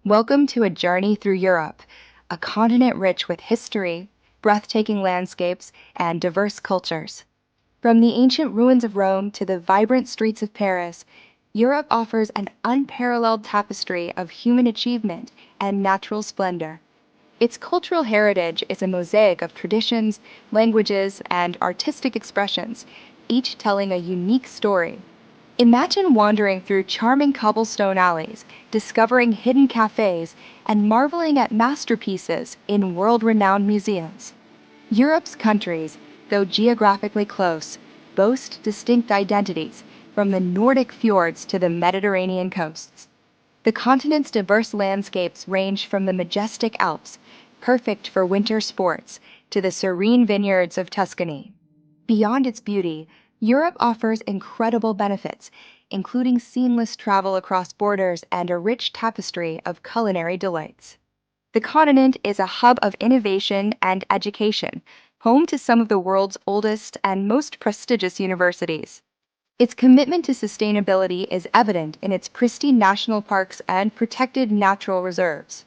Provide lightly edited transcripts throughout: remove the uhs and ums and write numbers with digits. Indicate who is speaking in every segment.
Speaker 1: Welcome to a journey through Europe, a continent rich with history, breathtaking landscapes, and diverse cultures. From the ancient ruins of Rome to the vibrant streets of Paris, Europe offers an unparalleled tapestry of human achievement and natural splendor. Its cultural heritage is a mosaic of traditions, languages, and artistic expressions, each telling a unique story. Imagine wandering through charming cobblestone alleys, discovering hidden cafes, and marveling at masterpieces in world-renowned museums. Europe's countries, though geographically close, boast distinct identities, from the Nordic fjords to the Mediterranean coasts. The continent's diverse landscapes range from the majestic Alps, perfect for winter sports, to the serene vineyards of Tuscany. Beyond its beauty, Europe offers incredible benefits, including seamless travel across borders and a rich tapestry of culinary delights. The continent is a hub of innovation and education, home to some of the world's oldest and most prestigious universities. Its commitment to sustainability is evident in its pristine national parks and protected natural reserves.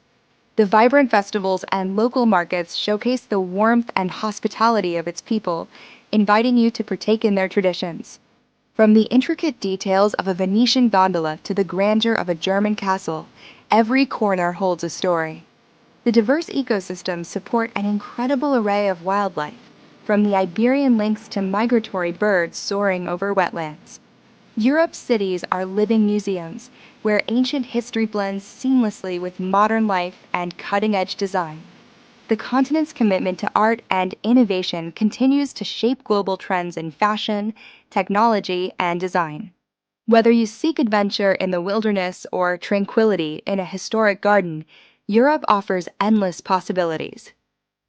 Speaker 1: The vibrant festivals and local markets showcase the warmth and hospitality of its people, inviting you to partake in their traditions. From the intricate details of a Venetian gondola to the grandeur of a German castle, every corner holds a story. The diverse ecosystems support an incredible array of wildlife, from the Iberian lynx to migratory birds soaring over wetlands. Europe's cities are living museums, where ancient history blends seamlessly with modern life and cutting-edge design. The continent's commitment to art and innovation continues to shape global trends in fashion, technology, and design. Whether you seek adventure in the wilderness or tranquility in a historic garden, Europe offers endless possibilities.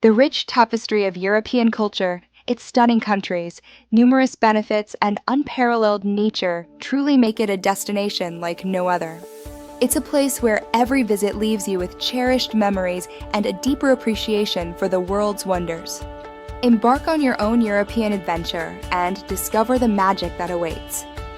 Speaker 1: The rich tapestry of European culture, its stunning countries, numerous benefits, and unparalleled nature truly make it a destination like no other. It's a place where every visit leaves you with cherished memories and a deeper appreciation for the world's wonders. Embark on your own European adventure and discover the magic that awaits.